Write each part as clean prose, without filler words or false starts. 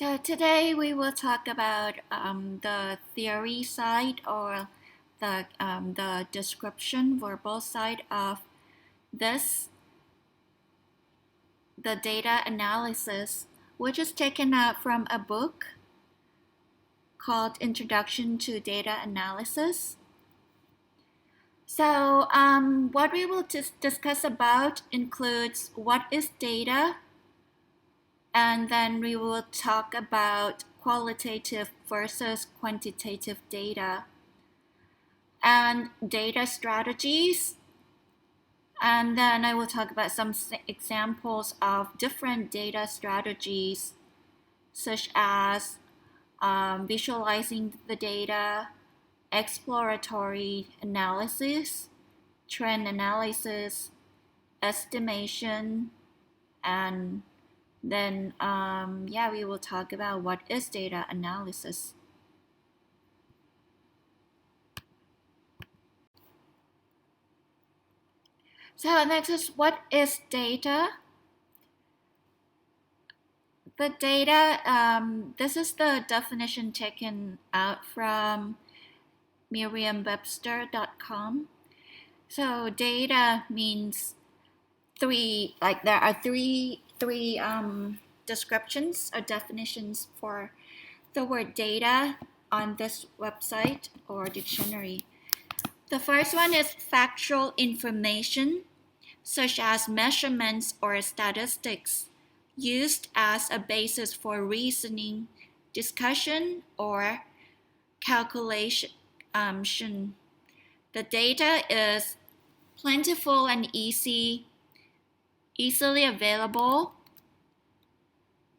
So today we will talk about the theory side or the description verbal side of this, the data analysis, which is taken out from a book called Introduction to Data Analysis. So what we will discuss about includes what is data, and then we will talk about qualitative versus quantitative data and data strategies. And then I will talk about some examples of different data strategies, such as visualizing the data, exploratory analysis, trend analysis, estimation, and then we will talk about what is data analysis. So next is what is data? The data, this is the definition taken out from merriam-webster.com. So data means there are three descriptions or definitions for the word data on this website or dictionary. The first one is factual information, such as measurements or statistics, used as a basis for reasoning, discussion, or calculation. The data is plentiful and easily available.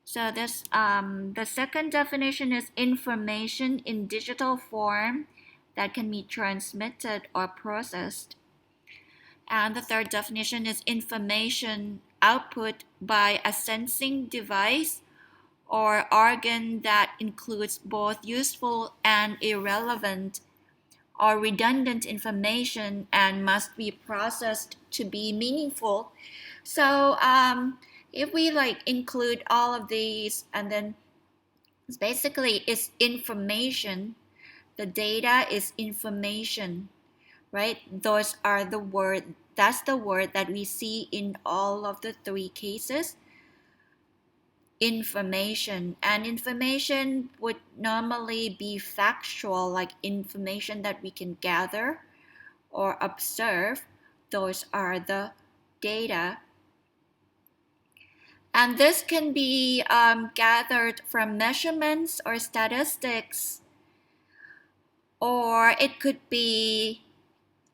So the second definition is information in digital form that can be transmitted or processed. And the third definition is information output by a sensing device or organ that includes both useful and irrelevant or redundant information and must be processed to be meaningful. So if we include all of these, and then basically it's information. The data is information, right? Those are the word. That's the word that we see in all of the three cases. Information. And information would normally be factual, like information that we can gather or observe. Those are the data. And this can be gathered from measurements or statistics, or it could be,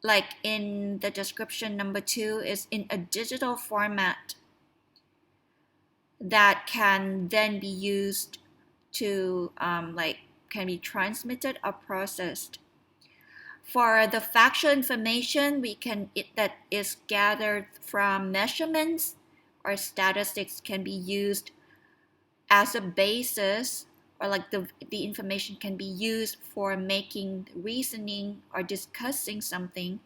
like in the description number 2, is in a digital format that can then be used to can be transmitted or processed. For the factual information, that is gathered from measurements or statistics can be used as a basis, or the information can be used for making reasoning or discussing something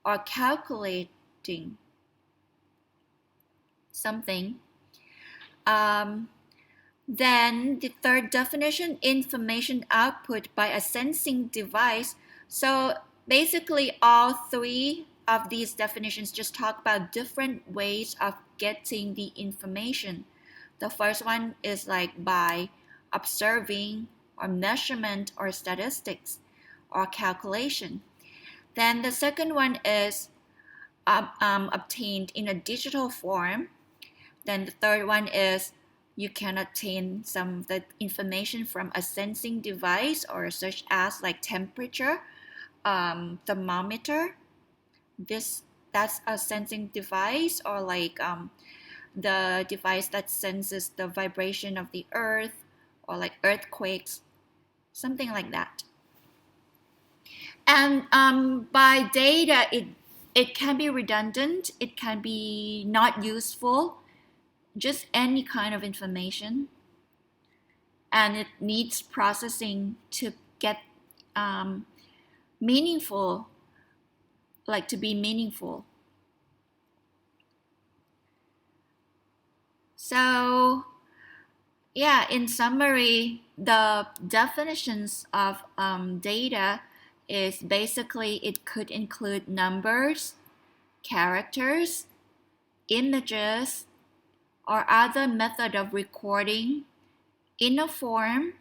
or calculating something. Then the third definition, information output by a sensing device. So basically all three of these definitions just talk about different ways of getting the information. The first one is by observing or measurement or statistics or calculation. Then the second one is obtained in a digital form. Then the third one is you can obtain some of the information from a sensing device, or such as temperature, thermometer. That's a sensing device, or the device that senses the vibration of the earth, or earthquakes, something like that. And by data, it can be redundant, it can be not useful, just any kind of information, and it needs processing to get meaningful, to be meaningful. So Yeah, in summary, the definitions of data is basically it could include numbers, characters, images, or other method of recording in a form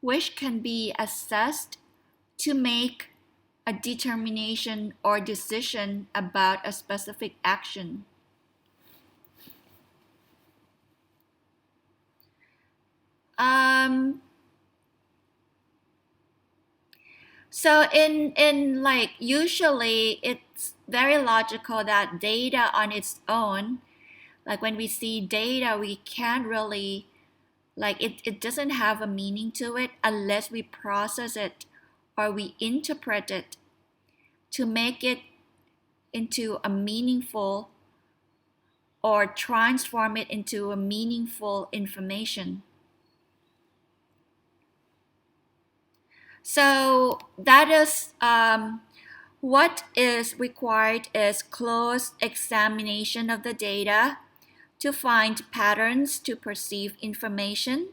which can be assessed to make a determination or decision about a specific action. Um, so in like usually it's very logical that data on its own, like when we see data, we can't really like it doesn't have a meaning to it unless we process it or we interpret it to make it into a meaningful or transform it into a meaningful information. So that is what is required is close examination of the data to find patterns to perceive information,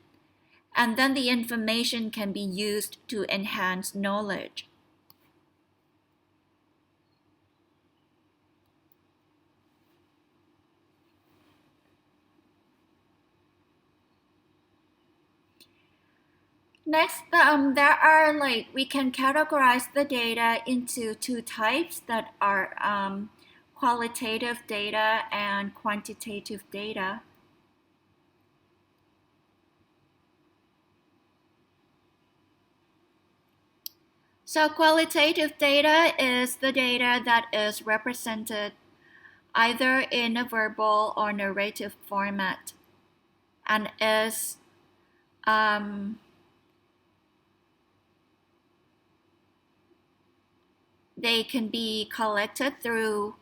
and then the information can be used to enhance knowledge. Next, there are like we can categorize the data into two types that are qualitative data and quantitative data. So qualitative data is the data that is represented either in a verbal or narrative format and is um, they can be collected through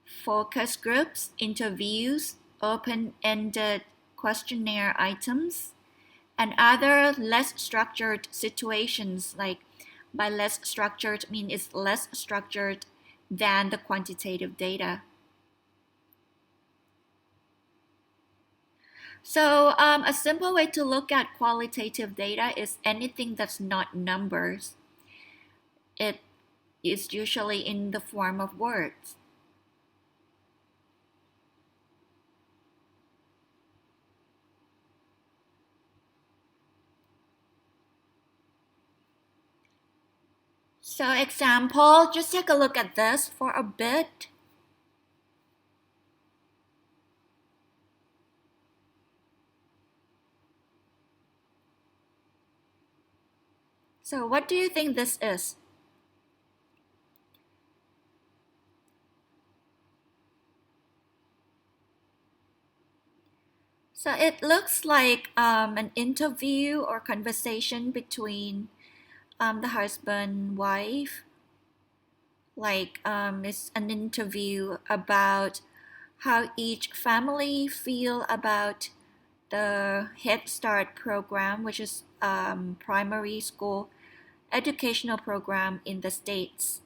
focus groups, interviews, open-ended questionnaire items, and other less structured situations. Like by less structured mean it's less structured than the quantitative data. So a simple way to look at qualitative data is anything that's not numbers. It is usually in the form of words. So example, just take a look at this for a bit. So what do you think this is? So it looks like an interview or conversation between the husband, wife. Like it's an interview about how each family feel about the Head Start program, which is primary school educational program in the States.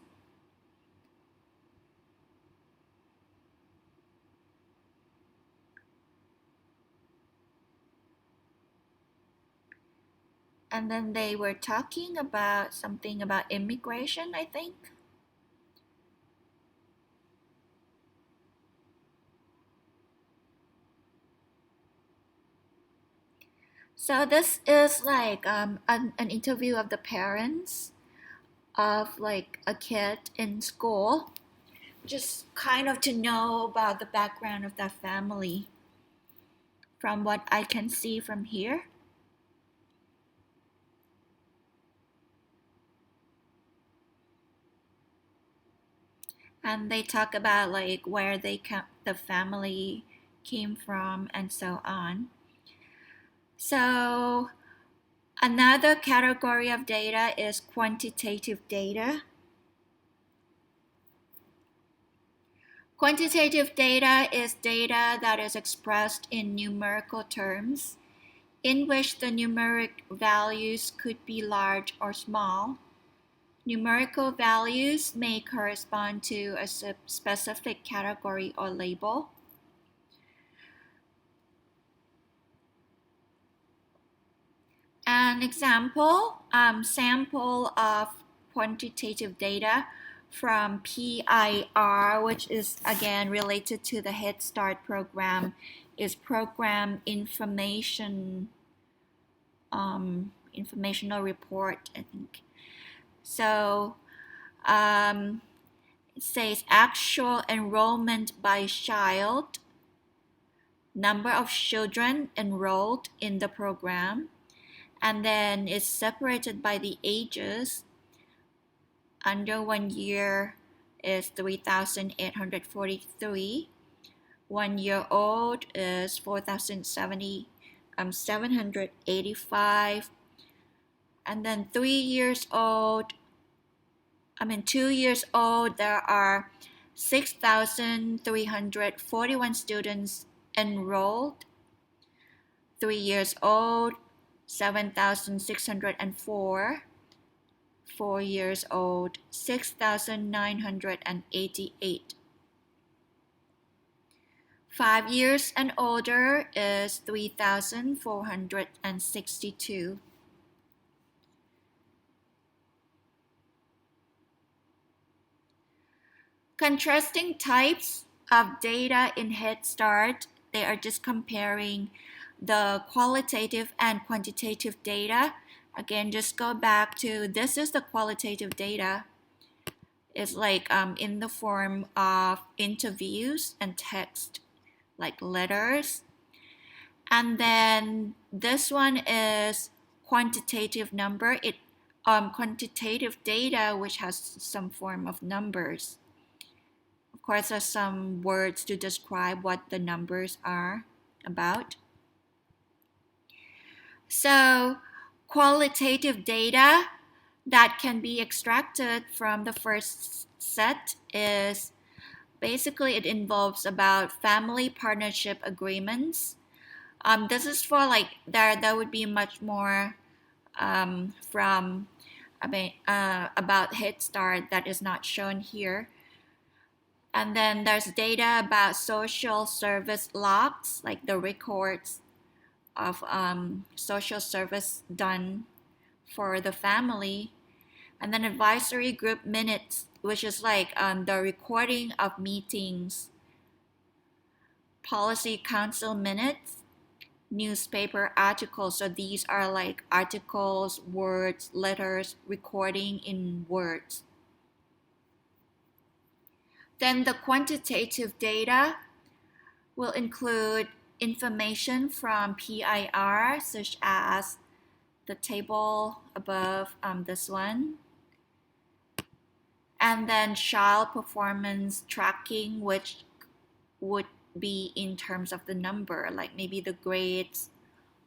And then they were talking about something about immigration, I think. So this is like an interview of the parents of like a kid in school, just kind of to know about the background of that family from what I can see from here. And they talk about like where the family came from and so on. So another category of data is quantitative data. Quantitative data is data that is expressed in numerical terms, in which the numeric values could be large or small. Numerical values may correspond to a specific category or label. An example, sample of quantitative data from PIR, which is again related to the Head Start program, is program informational report, I think. So it says actual enrollment by child, number of children enrolled in the program, and then it's separated by the ages. Under 1 year is 3,843. 1 year old is 4,785. And then 2 years old, there are 6,341 students enrolled. 3 years old, 7,604. 4 years old, 6,988. 5 years and older is 3,462. Contrasting types of data in Head Start, they are just comparing the qualitative and quantitative data. Again, just go back to this is the qualitative data. It's like in the form of interviews and text, like letters. And then this one is quantitative number. Quantitative data which has some form of numbers. Of course, there's some words to describe what the numbers are about. So qualitative data that can be extracted from the first set is basically it involves about family partnership agreements. This is for like there would be much more from about Head Start that is not shown here. And then there's data about social service logs, like the records of social service done for the family. And then advisory group minutes, which is like the recording of meetings. Policy council minutes, newspaper articles. So these are like articles, words, letters, recording in words. Then the quantitative data will include information from PIR, such as the table above this one. And then child performance tracking, which would be in terms of the number, like maybe the grades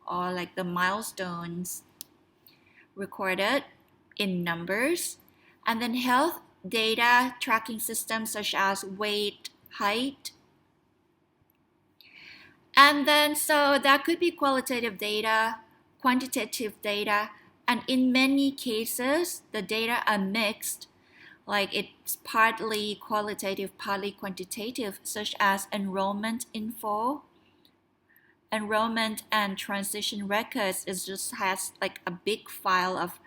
or like the milestones recorded in numbers. And then health data tracking systems such as weight, height. And then so that could be qualitative data, quantitative data, and in many cases the data are mixed, like it's partly qualitative, partly quantitative, such as enrollment info. Enrollment and transition records just has like a big file of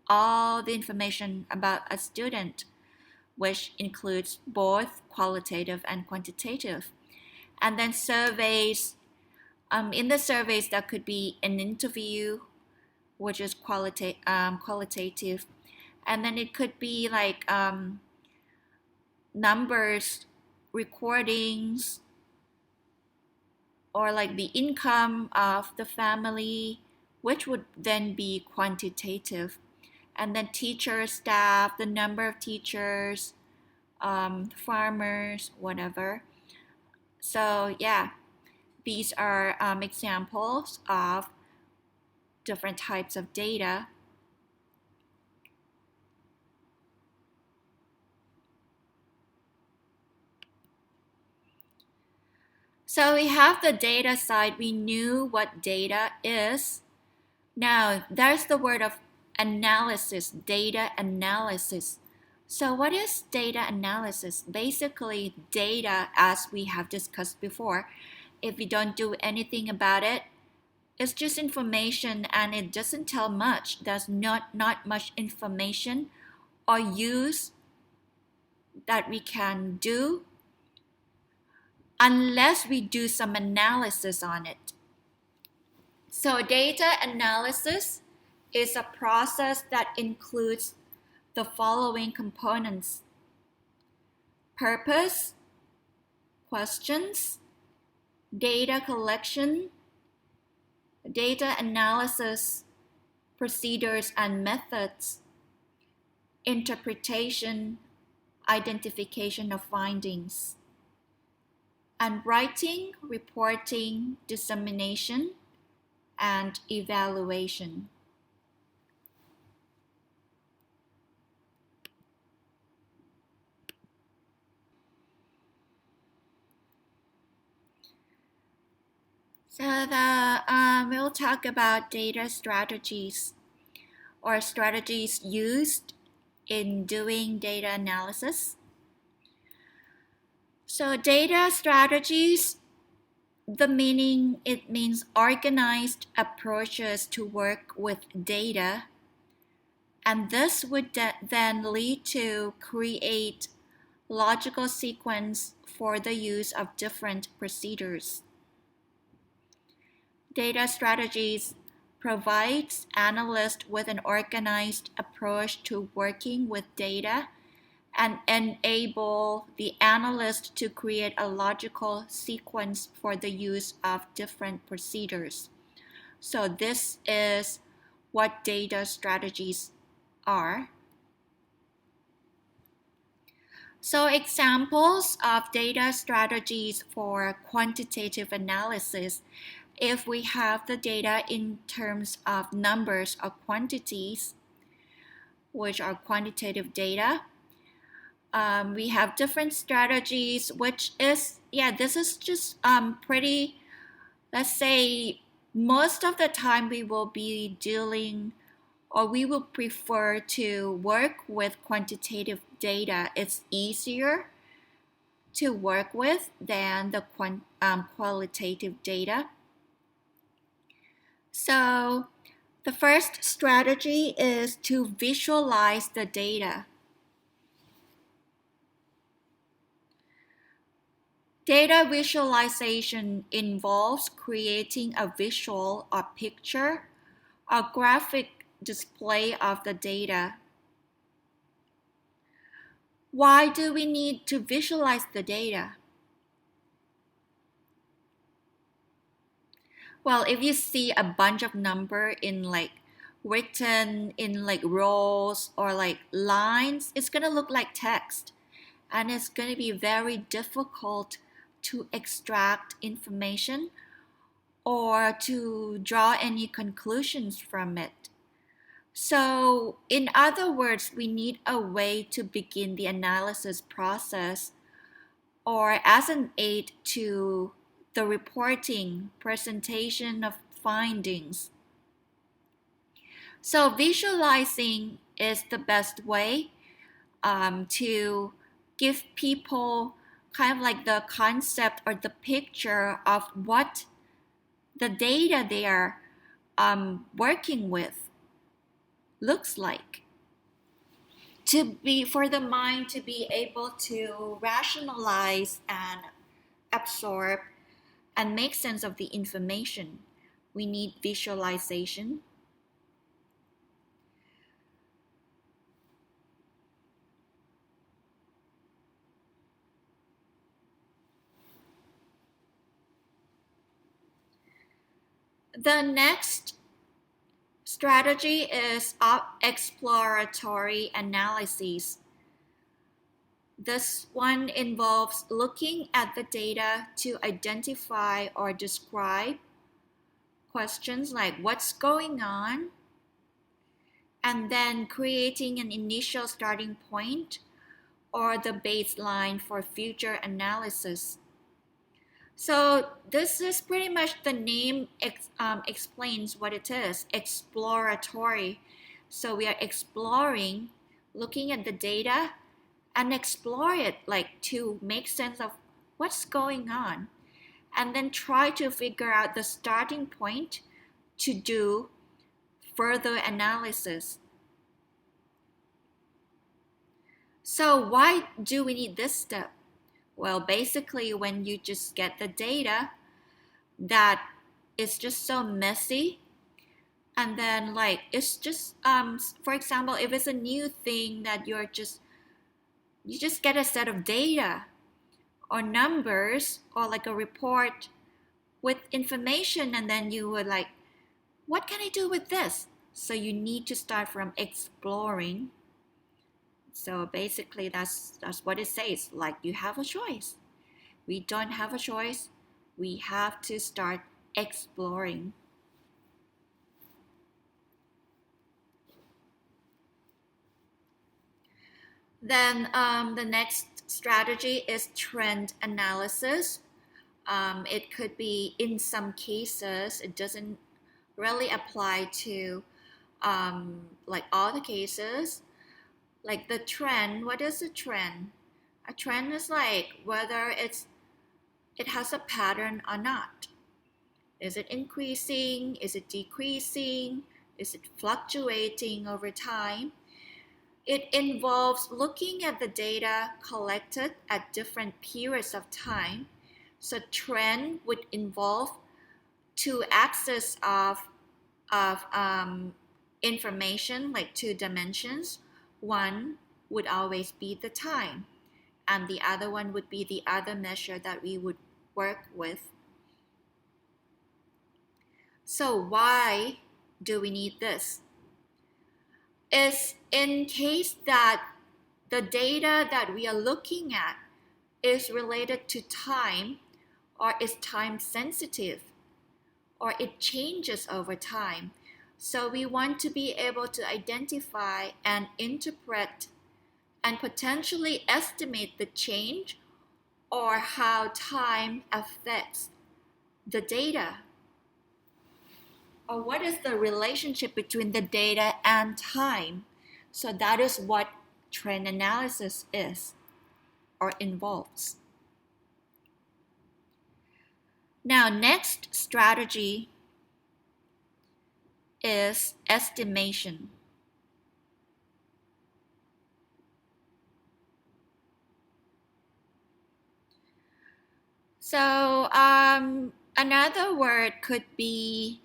all the information about a student, which includes both qualitative and quantitative. And then surveys. In the surveys, that could be an interview, which is qualitative. And then it could be like numbers, recordings, or like the income of the family, which would then be quantitative. And then teacher, staff, the number of teachers, farmers, whatever. So yeah, these are examples of different types of data. So we have the data side. We knew what data is. Now there's the word of analysis, data analysis. So what is data analysis? Basically, data, as we have discussed before, if we don't do anything about it, It's just information and it doesn't tell much. There's not much information or use that we can do unless we do some analysis on it. So data analysis is a process that includes the following components: purpose, questions, data collection, data analysis, procedures and methods, interpretation, identification of findings, and writing, reporting, dissemination, and evaluation. So we'll talk about data strategies or strategies used in doing data analysis. So data strategies, it means organized approaches to work with data, and this would then lead to create logical sequence for the use of different procedures. Data strategies provides analysts with an organized approach to working with data and enable the analyst to create a logical sequence for the use of different procedures. So this is what data strategies are. So examples of data strategies for quantitative analysis: if we have the data in terms of numbers or quantities, which are quantitative data, we have different strategies, which is, this is just pretty, let's say, most of the time we will be dealing, or we will prefer to work with quantitative data. It's easier to work with than the qualitative data. So the first strategy is to visualize the data. Data visualization involves creating a visual or picture or graphic display of the data. Why do we need to visualize the data? Well, if you see a bunch of number in written in rows or lines, it's going to look like text, and it's going to be very difficult to extract information or to draw any conclusions from it. So, in other words, we need a way to begin the analysis process or as an aid to the reporting, presentation of findings. So visualizing is the best way to give people kind of like the concept or the picture of what the data they are working with looks like. For the mind to be able to rationalize and absorb and make sense of the information, we need visualization. The next strategy is exploratory analysis. This one involves looking at the data to identify or describe questions like what's going on, and then creating an initial starting point or the baseline for future analysis. So this is pretty much the name explains what it is: exploratory. So we are exploring, looking at the data and explore it to make sense of what's going on, and then try to figure out the starting point to do further analysis. So why do we need this step? Well, basically, when you just get the data that is just so messy, and then like it's just for example, if it's a new thing that you just get a set of data or numbers or like a report with information, and then you were like, what can I do with this? So you need to start from exploring. So basically that's what it says, like you have a choice. We don't have a choice. We have to start exploring. Then the next strategy is trend analysis. It could be, in some cases, it doesn't really apply to like all the cases. Like the trend, what is a trend? A trend is like whether it has a pattern or not. Is it increasing? Is it decreasing? Is it fluctuating over time? It involves looking at the data collected at different periods of time. So trend would involve two axes of information, like two dimensions. One would always be the time, and the other one would be the other measure that we would work with. So why do we need this? Is in case that the data that we are looking at is related to time, or is time sensitive, or it changes over time. So we want to be able to identify and interpret and potentially estimate the change or how time affects the data. Or what is the relationship between the data and time? So that is what trend analysis is or involves. Now, next strategy is estimation. So another word could be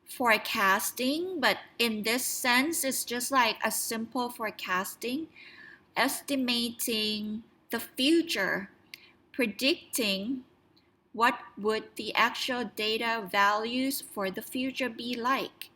forecasting, but in this sense, it's just like a simple forecasting, estimating the future, predicting what would the actual data values for the future be like.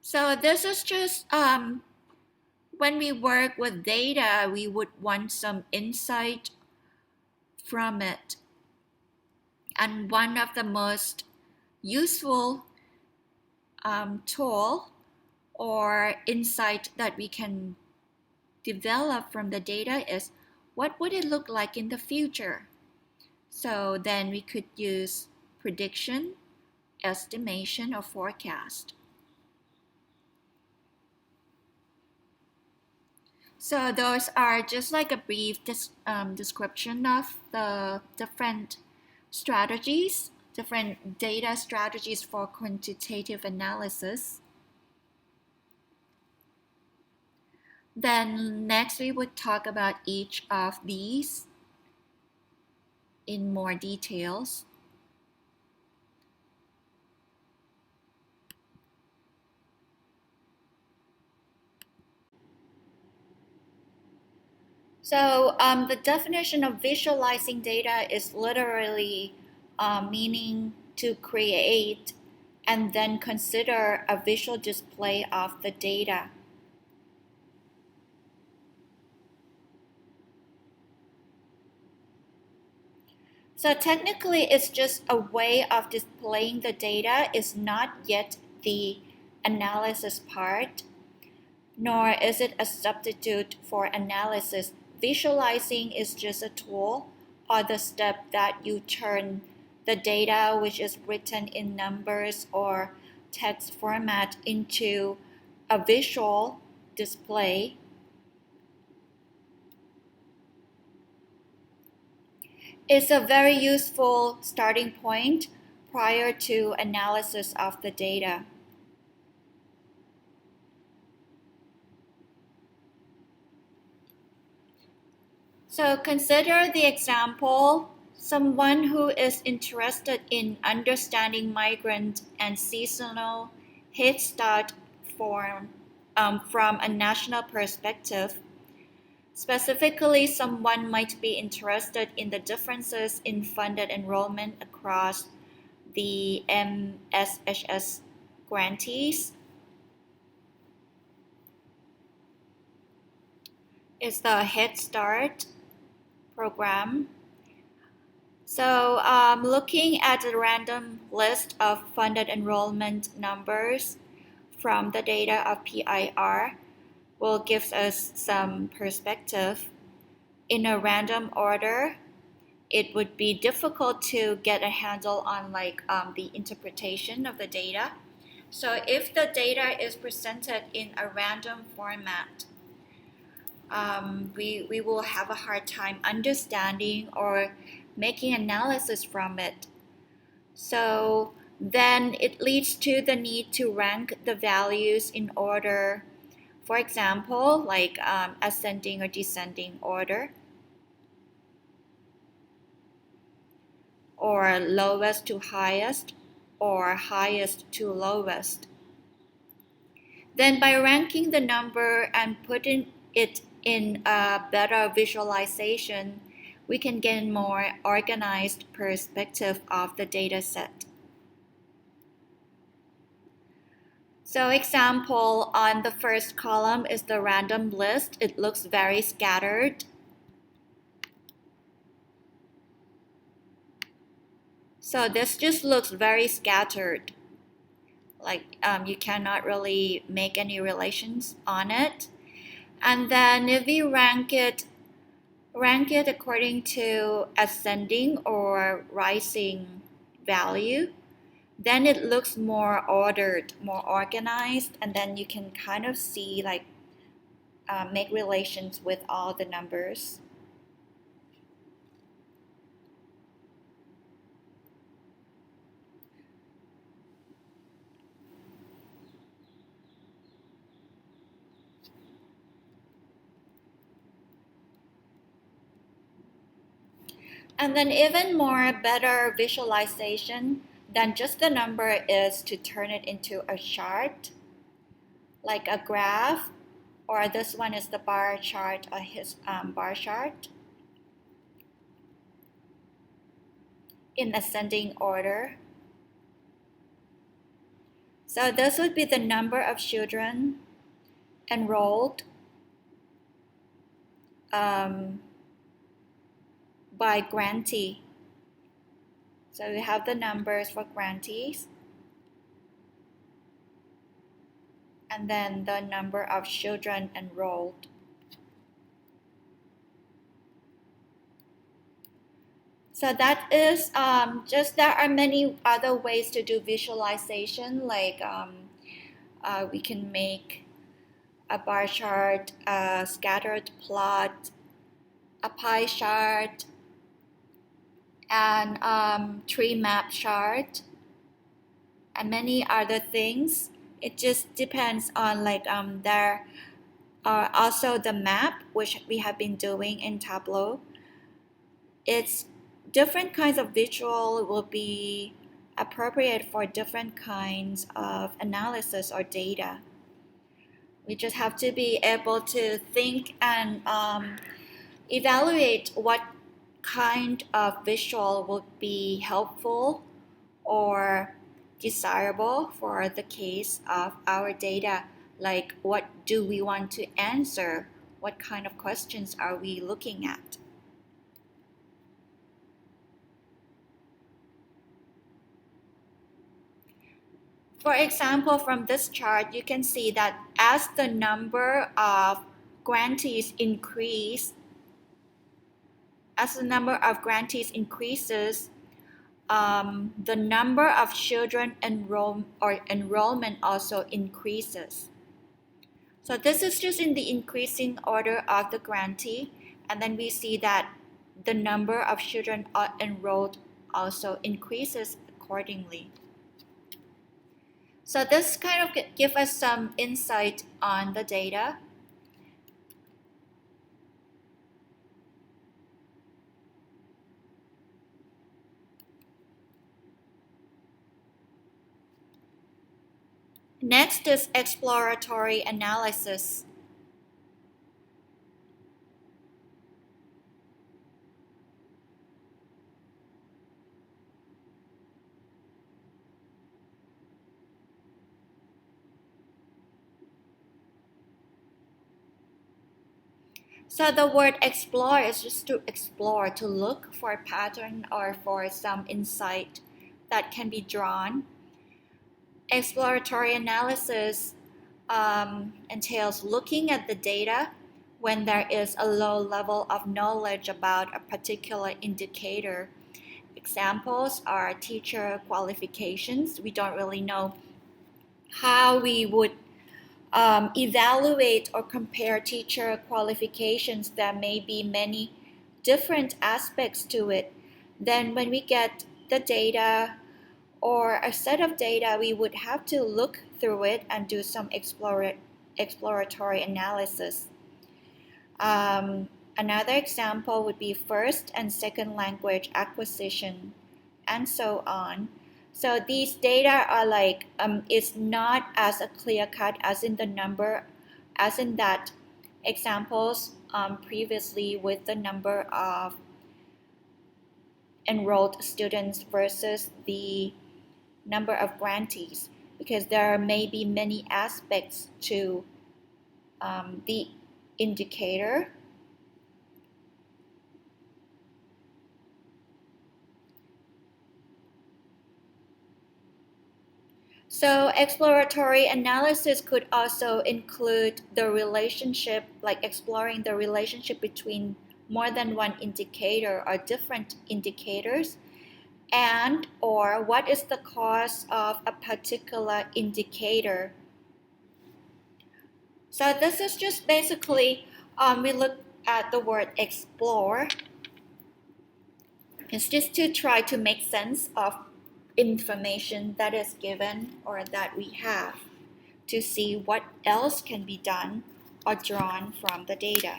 So this is just when we work with data, we would want some insight from it. And one of the most useful tool or insight that we can develop from the data is, what would it look like in the future? So then we could use prediction, estimation, or forecast. So those are just like a brief description of the different strategies, different data strategies for quantitative analysis. Then next we would talk about each of these in more details. So the definition of visualizing data is literally meaning to create and then consider a visual display of the data. So technically, it's just a way of displaying the data. It's not yet the analysis part, nor is it a substitute for analysis. Visualizing is just a tool or the step that you turn the data, which is written in numbers or text format into a visual display is a very useful starting point prior to analysis of the data. So consider the example, someone who is interested in understanding migrant and seasonal Head Start from a national perspective. Specifically, someone might be interested in the differences in funded enrollment across the MSHS grantees. Is the Head Start program. So looking at a random list of funded enrollment numbers from the data of PIR will give us some perspective. In a random order, it would be difficult to get a handle on the interpretation of the data. So if the data is presented in a random format, we will have a hard time understanding or making analysis from it. So then it leads to the need to rank the values in order, for example, ascending or descending order, or lowest to highest, or highest to lowest. Then by ranking the number and putting it in a better visualization, we can gain more organized perspective of the data set. So example, on the first column is the random list. It looks very scattered. So this just looks very scattered. You cannot really make any relations on it. And then if we rank it according to ascending or rising value, then it looks more ordered, more organized, and then you can kind of see make relations with all the numbers. And then even more better visualization than just the number is to turn it into a chart, like a graph, or this one is the bar chart, bar chart in ascending order. So this would be the number of children enrolled by grantee. So we have the numbers for grantees, and then the number of children enrolled. So that is there are many other ways to do visualization, we can make a bar chart, a scattered plot, a pie chart, and tree map chart, and many other things. It just depends on there are also the map, which we have been doing in Tableau. It's different kinds of visual will be appropriate for different kinds of analysis or data. We just have to be able to think and evaluate what kind of visual would be helpful or desirable for the case of our data. Like, what do we want to answer? What kind of questions are we looking at? For example, from this chart, you can see that as the number of grantees increases, the number of children enrollment also increases. So this is just in the increasing order of the grantee, and then we see that the number of children enrolled also increases accordingly. So this kind of gives us some insight on the data. Next is exploratory analysis. So the word explore is just to explore, to look for a pattern or for some insight that can be drawn. Exploratory analysis entails looking at the data when there is a low level of knowledge about a particular indicator. Examples are teacher qualifications. We don't really know how we would evaluate or compare teacher qualifications. There may be many different aspects to it. Then when we get the data or a set of data, we would have to look through it and do some exploratory analysis. Another example would be first and second language acquisition, and so on. So these data are like, it's not as a clear cut as in the number, as in that examples previously with the number of enrolled students versus the number of grantees, because there may be many aspects to the indicator. So exploratory analysis could also include the relationship, like exploring the relationship between more than one indicator or different indicators, and or what is the cause of a particular indicator. So this is just basically, we look at the word explore. It's just to try to make sense of information that is given or that we have, to see what else can be done or drawn from the data.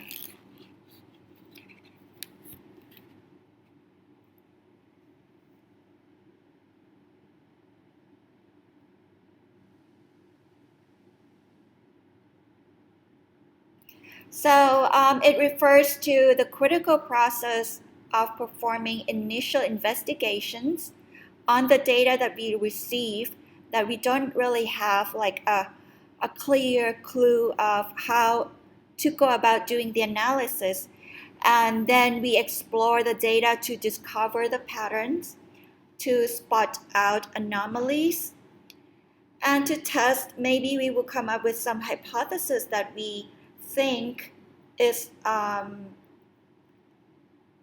So it refers to the critical process of performing initial investigations on the data that we receive, that we don't really have like a clear clue of how to go about doing the analysis. And then we explore the data to discover the patterns, to spot out anomalies, and to test. Maybe we will come up with some hypothesis that we think is,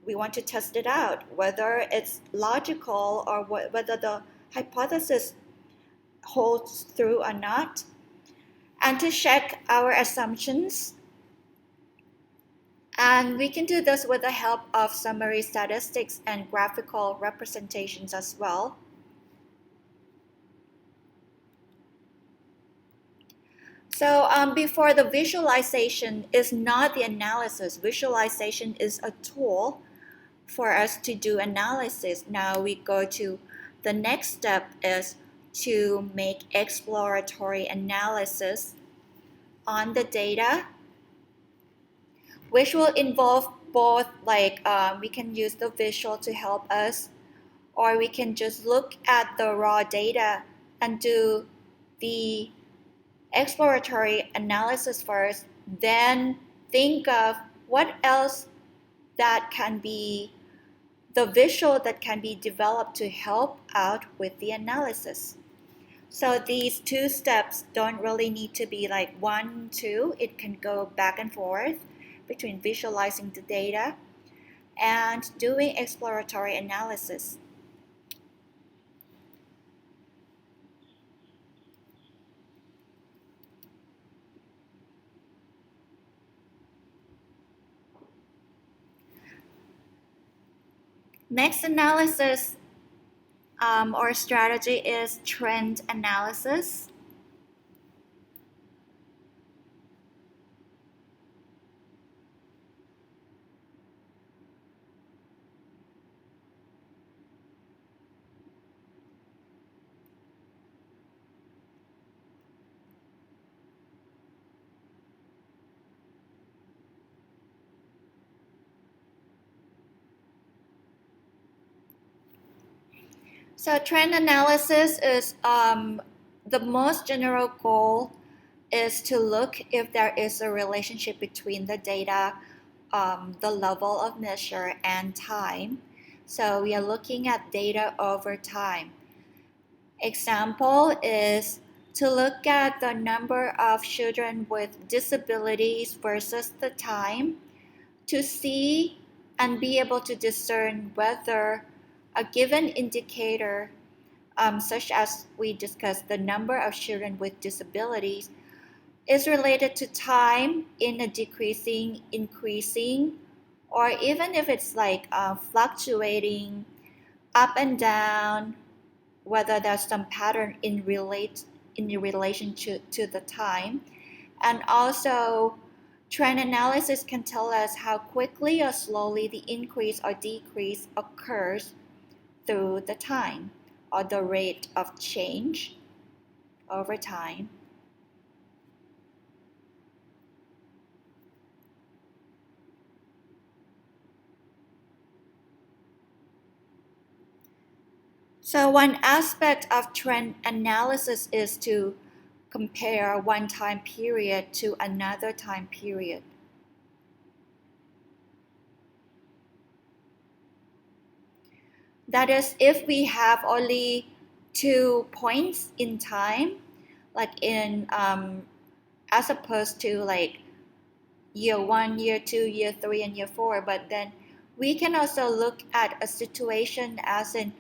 we want to test it out, whether it's logical or whether the hypothesis holds through or not, and to check our assumptions. And we can do this with the help of summary statistics and graphical representations as well. So before, the visualization is not the analysis. Visualization is a tool for us to do analysis. Now we go to the next step, is to make exploratory analysis on the data, which will involve both, like we can use the visual to help us, or we can just look at the raw data and do the exploratory analysis first, then think of what else that can be, the visual that can be developed to help out with the analysis. So these two steps don't really need to be like 1, 2. It can go back and forth between visualizing the data and doing exploratory analysis. Next analysis or strategy is trend analysis. So trend analysis is the most general goal is to look if there is a relationship between the data, the level of measure, and time. So we are looking at data over time. Example is to look at the number of children with disabilities versus the time to see and be able to discern whether a given indicator, such as we discussed, the number of children with disabilities, is related to time in a decreasing, increasing, or even if it's like fluctuating up and down, whether there's some pattern in relation to the time. And also trend analysis can tell us how quickly or slowly the increase or decrease occurs through the time or the rate of change over time. So one aspect of trend analysis is to compare one time period to another time period. That is, if we have only 2 points in time, like in as opposed to like year one, year two, year three, and year four, but then we can also look at a situation as in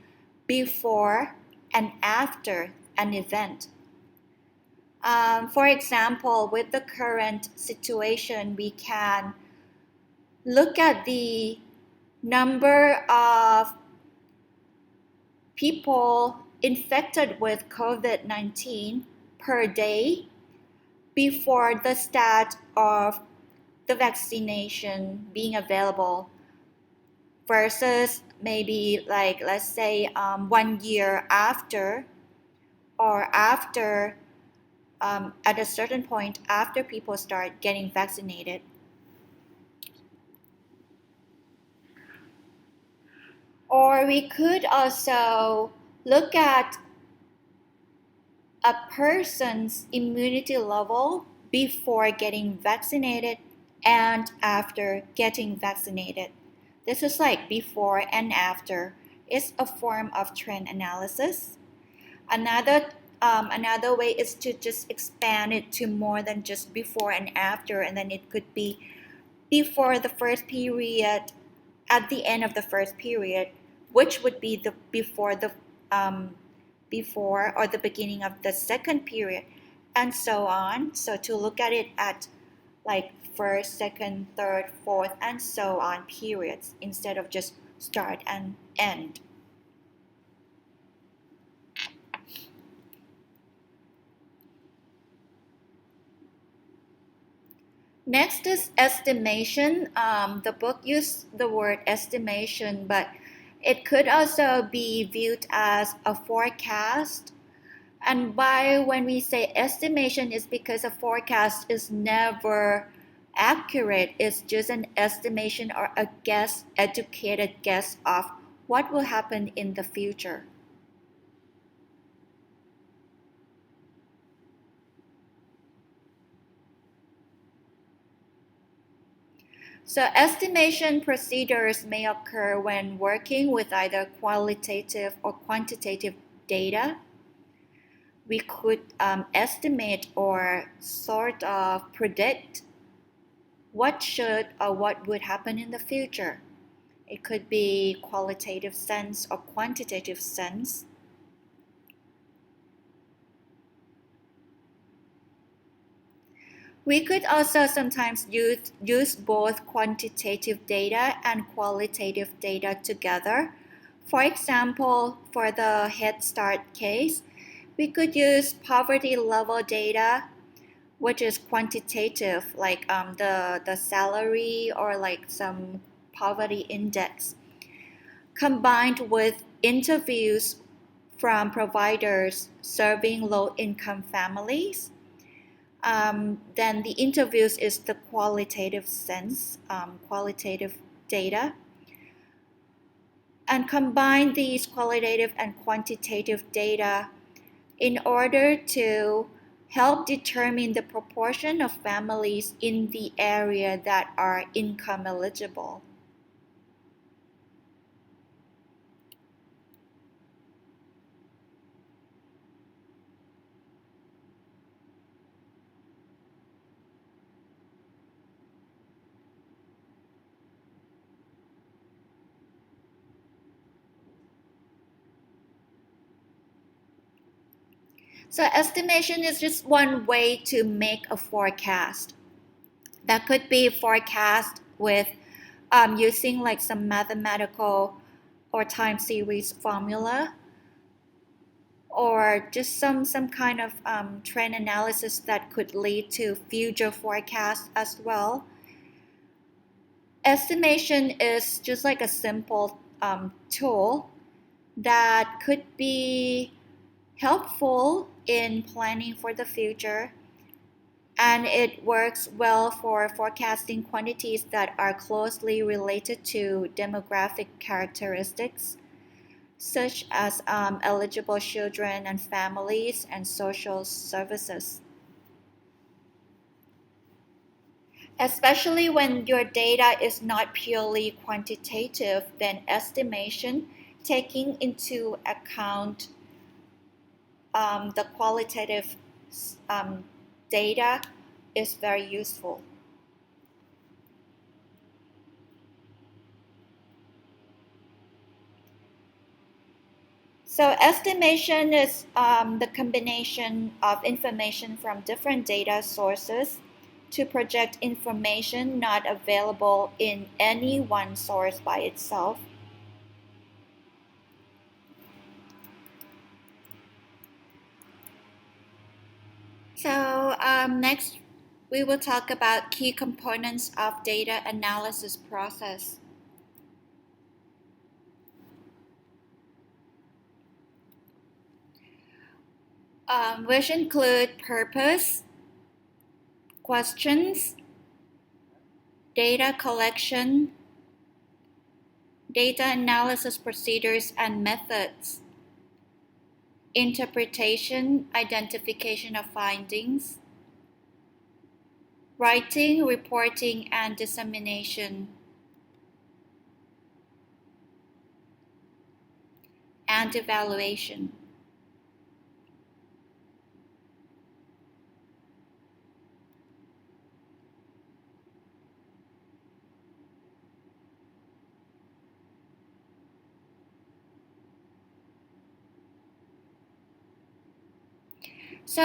before and after an event. For example, with the current situation, we can look at the number of people infected with COVID-19 per day before the start of the vaccination being available versus maybe like let's say 1 year after or after at a certain point after people start getting vaccinated. Or we could also look at a person's immunity level before getting vaccinated and after getting vaccinated. This is like before and after. It's a form of trend analysis. Another way is to just expand it to more than just before and after, and then it could be before the first period, at the end of the first period, which would be the um, before or the beginning of the second period, and so on. So to look at it at like first, second, third, fourth, and so on periods instead of just start and end. Next is estimation. The book used the word estimation, but it could also be viewed as a forecast. And why, when we say estimation, is because a forecast is never accurate. It's just an estimation or a guess, educated guess of what will happen in the future. So estimation procedures may occur when working with either qualitative or quantitative data. We could estimate or sort of predict what should or what would happen in the future. It could be qualitative sense or quantitative sense. We could also sometimes use both quantitative data and qualitative data together. For example, for the Head Start case, we could use poverty level data, which is quantitative, like the salary or like some poverty index, combined with interviews from providers serving low-income families. Then the interviews is the qualitative sense, qualitative data. And combine these qualitative and quantitative data in order to help determine the proportion of families in the area that are income eligible. So estimation is just one way to make a forecast. That could be forecast with using like some mathematical or time series formula, or just some kind of trend analysis that could lead to future forecasts as well. Estimation is just like a simple tool that could be helpful in planning for the future, and it works well for forecasting quantities that are closely related to demographic characteristics, such as eligible children and families and social services. Especially when your data is not purely quantitative, then estimation taking into account the qualitative um, data is very useful. So estimation is the combination of information from different data sources to project information not available in any one source by itself. So next, we will talk about key components of data analysis process. Which include purpose, questions, data collection, data analysis procedures and methods, interpretation, identification of findings, writing, reporting, and dissemination, and evaluation. So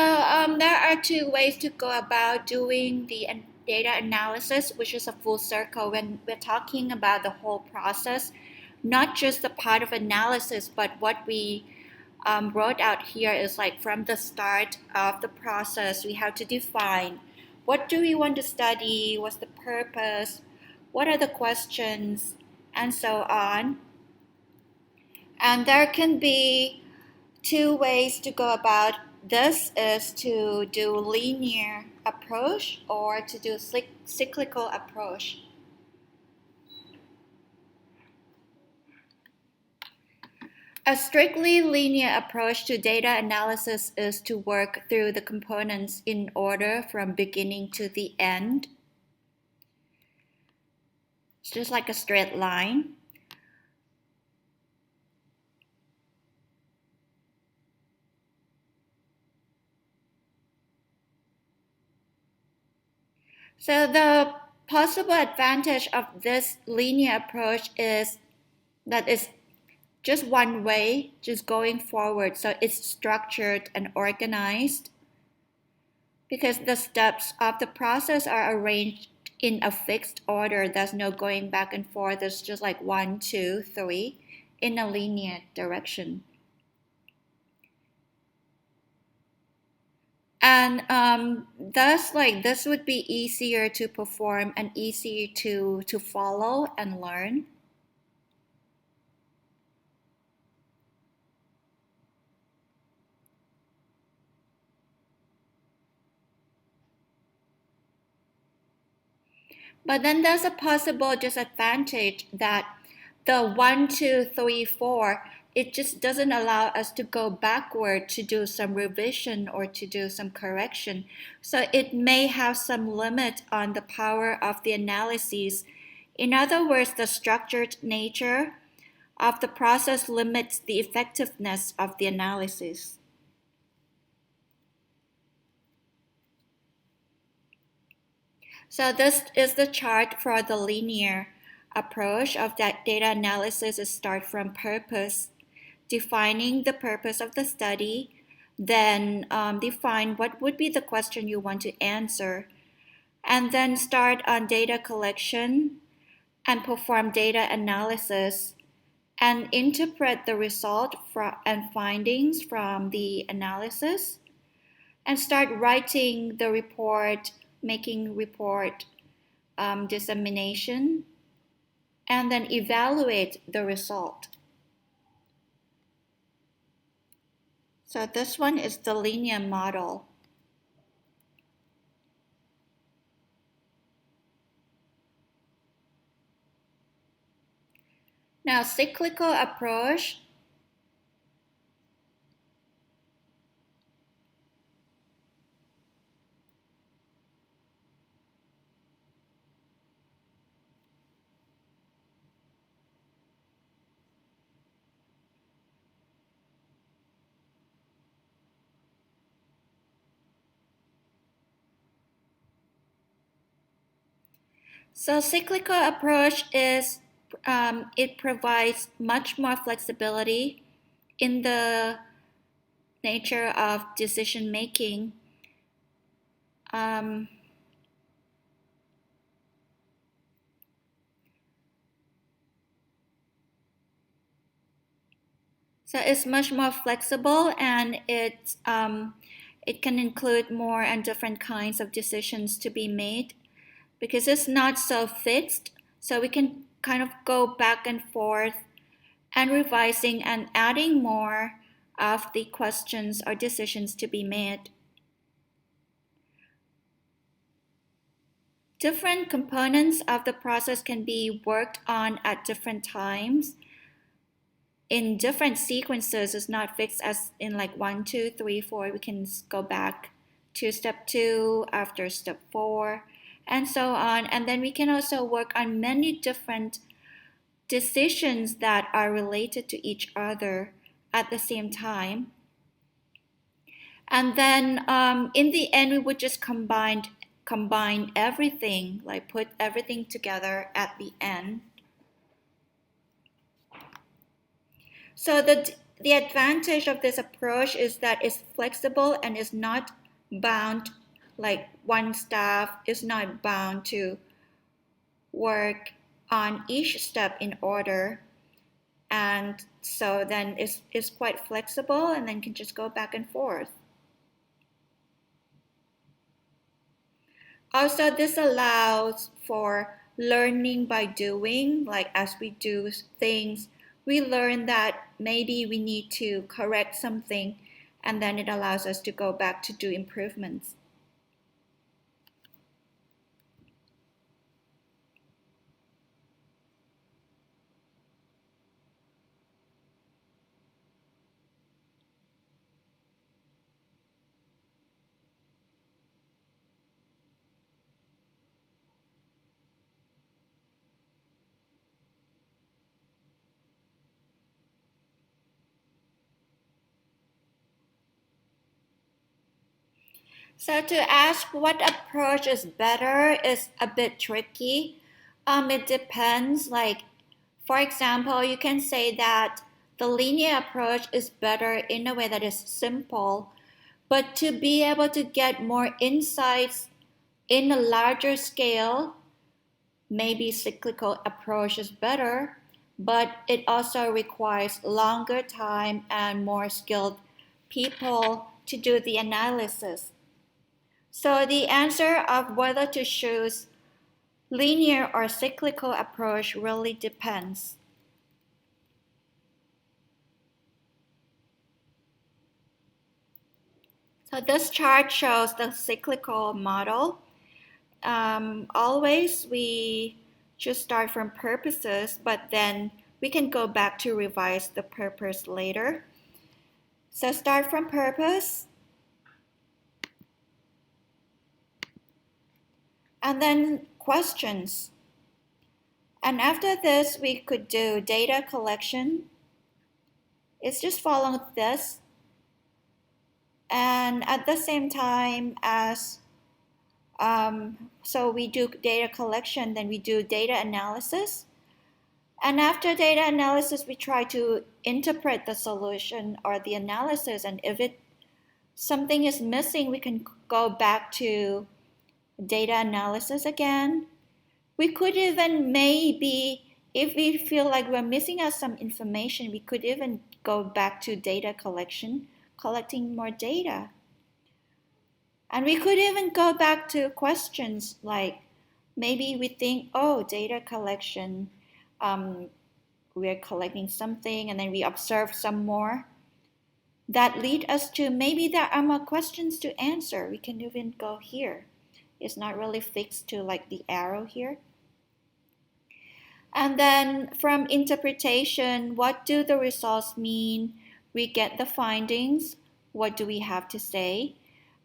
there are two ways to go about doing the data analysis, which is a full circle when we're talking about the whole process, not just the part of analysis, but what we wrote out here is like from the start of the process, we have to define what do we want to study, what's the purpose, what are the questions, and so on. And there can be two ways to go about this is to do linear approach or to do cyclical approach. A strictly linear approach to data analysis is to work through the components in order from beginning to the end. It's just like a straight line. So the possible advantage of this linear approach is that it's just one way, just going forward. So it's structured and organized. because the steps of the process are arranged in a fixed order. There's no going back and forth. It's just like 1, 2, 3 in a linear direction. And thus, like this would be easier to perform and easier to follow and learn. But then there's a possible disadvantage that the 1, 2, 3, 4, it just doesn't allow us to go backward to do some revision or to do some correction. So it may have some limit on the power of the analyses. In other words, the structured nature of the process limits the effectiveness of the analysis. So this is the chart for the linear approach of that data analysis. Is start from purpose, defining the purpose of the study, then define what would be the question you want to answer, and then start on data collection and perform data analysis and interpret the result and findings from the analysis and start writing the report, making report dissemination, and then evaluate the result. So this one is the linear model. Now, cyclical approach. So cyclical approach is it provides much more flexibility in the nature of decision making. So it's much more flexible, and it can include more and different kinds of decisions to be made because it's not so fixed. So we can kind of go back and forth and revising and adding more of the questions or decisions to be made. Different components of the process can be worked on at different times in different sequences. It's not fixed as in like 1, 2, 3, 4. We can go back to step 2 after step 4 and so on. And then we can also work on many different decisions that are related to each other at the same time. And then in the end, we would just combine everything, like put everything together at the end. So the advantage of this approach is that it's flexible and is not bound, like one staff is not bound to work on each step in order. And so then it's quite flexible and then can just go back and forth. Also, this allows for learning by doing, like as we do things, we learn that maybe we need to correct something, and then it allows us to go back to do improvements. So to ask what approach is better is a bit tricky. It depends. Like, for example, you can say that the linear approach is better in a way that is simple, But to be able to get more insights in a larger scale, maybe cyclical approach is better, but it also requires longer time and more skilled people to do the analysis. So the answer of whether to choose linear or cyclical approach really depends. So this chart shows the cyclical model. Always we just start from purposes, but then we can go back to revise the purpose later. So start from purpose. And then questions. And after this, we could do data collection. It's just following this. And at the same time as, so we do data collection, then we do data analysis. And after data analysis, we try to interpret the solution or the analysis. And if something is missing, we can go back to data analysis again. We could even maybe, if we feel like we're missing out some information, we could even go back to data collection, collecting more data. And we could even go back to questions like maybe we think, oh, data collection, we're collecting something and then we observe some more. That lead us to maybe there are more questions to answer. We can even go here. It's not really fixed to like the arrow here. And then from interpretation, what do the results mean? We get the findings. What do we have to say?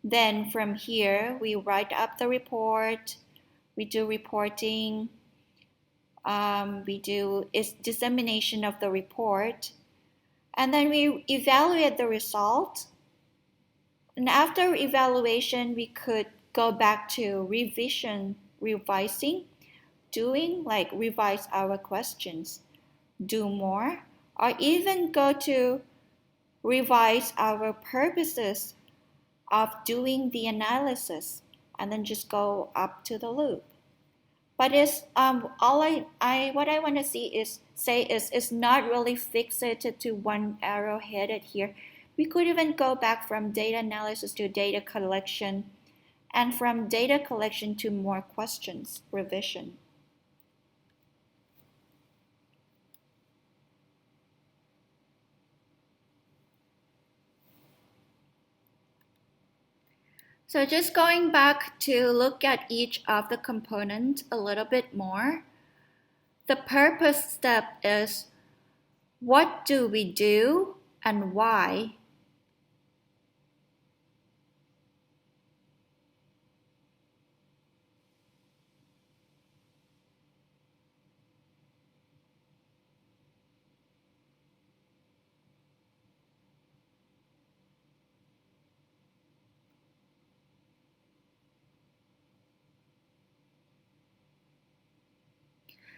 Then from here, we write up the report. We do reporting. We do dissemination of the report. And then we evaluate the result. And after evaluation, we could go back to revising, doing, like revise our questions, do more, or even go to revise our purposes of doing the analysis, and then just go up to the loop. But it's all what I want to say is it's not really fixated to one arrow headed here. We could even go back from data analysis to data collection, and from data collection to more questions, revision. So just going back to look at each of the components a little bit more. The purpose step is what do we do and why?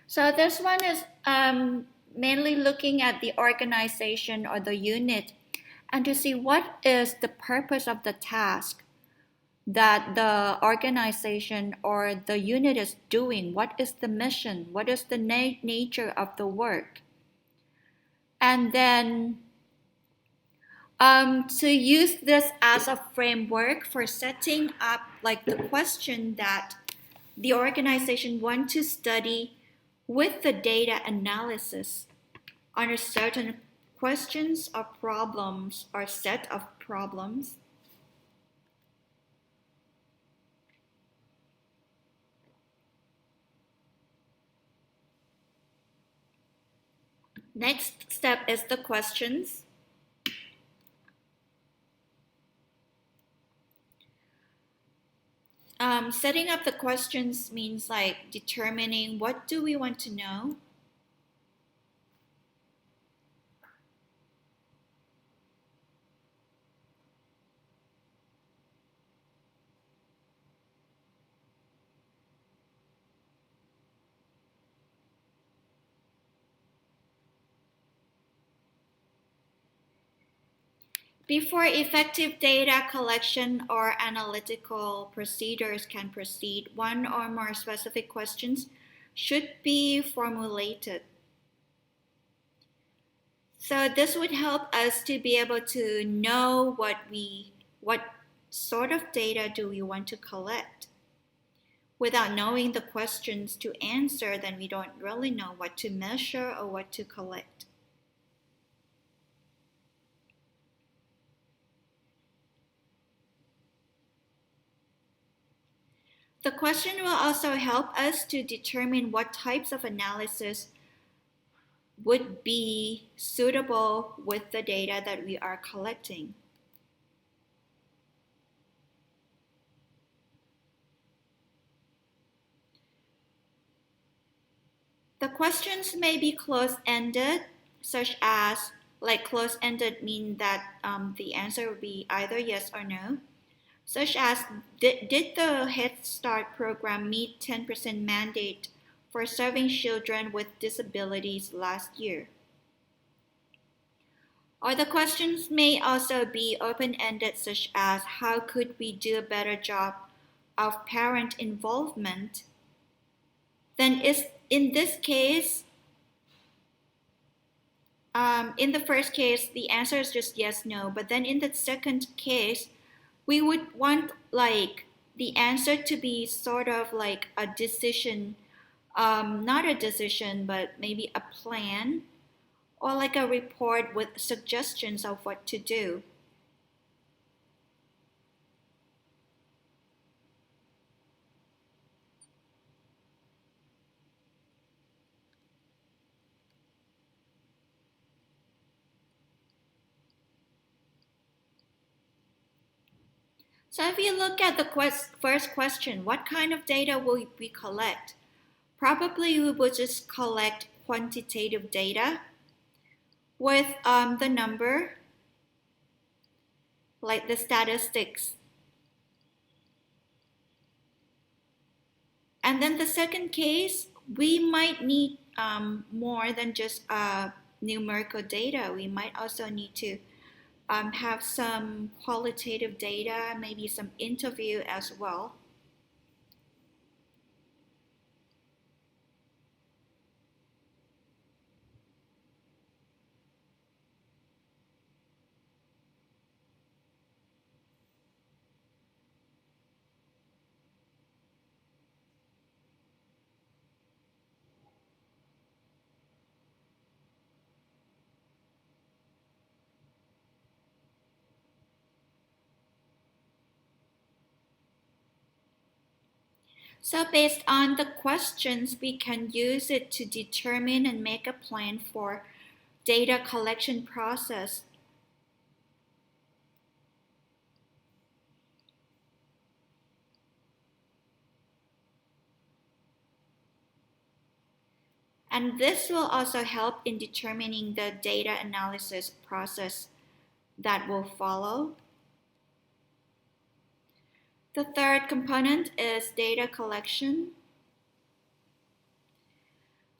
So this one is mainly looking at the organization or the unit and to see what is the purpose of the task that the organization or the unit is doing. What is the mission? What is the nature of the work? And then to use this as a framework for setting up like the question that the organization want to study with the data analysis on a certain questions or problems or set of problems. Next step is the questions. Setting up the questions means like determining what do we want to know. Before effective data collection or analytical procedures can proceed, one or more specific questions should be formulated. So this would help us to be able to know what sort of data do we want to collect. Without knowing the questions to answer, then we don't really know what to measure or what to collect. The question will also help us to determine what types of analysis would be suitable with the data that we are collecting. The questions may be close-ended, such as, like close-ended mean that the answer would be either yes or no, such as, did the Head Start program meet 10% mandate for serving children with disabilities last year? Or the questions may also be open-ended, such as, how could we do a better job of parent involvement? Then in this case, in the first case, the answer is just yes, no. But then in the second case, we would want like the answer to be sort of like a decision, not a decision, but maybe a plan or like a report with suggestions of what to do. So if you look at the first question, what kind of data will we collect? Probably we will just collect quantitative data with the number, like the statistics. And then the second case, we might need more than just numerical data. We might also need to have some qualitative data, maybe some interview as well. So based on the questions, we can use it to determine and make a plan for data collection process. And this will also help in determining the data analysis process that will follow. The third component is data collection.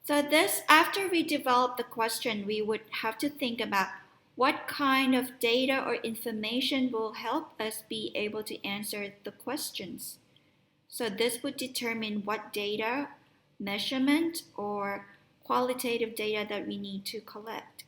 So this, after we develop the question, we would have to think about what kind of data or information will help us be able to answer the questions. So this would determine what data, measurement, or qualitative data that we need to collect.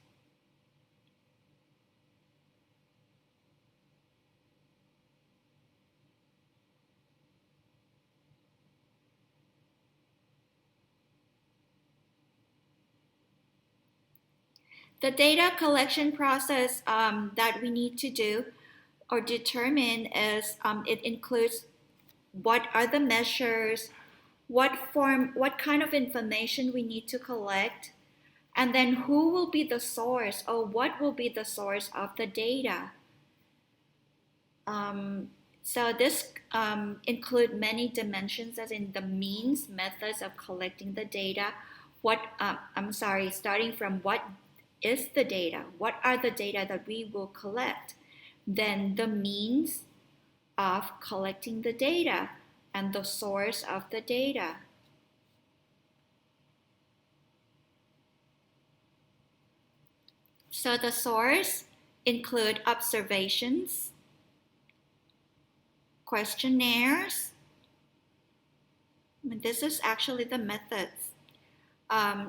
The data collection process that we need to do or determine is it includes what are the measures, what kind of information we need to collect, and then who will be the source or what will be the source of the data. So this include many dimensions, as in the means, methods of collecting the data. Starting from what is the data? What are the data that we will collect? Then the means of collecting the data and the source of the data. So the source include observations, questionnaires. I mean, this is actually the methods.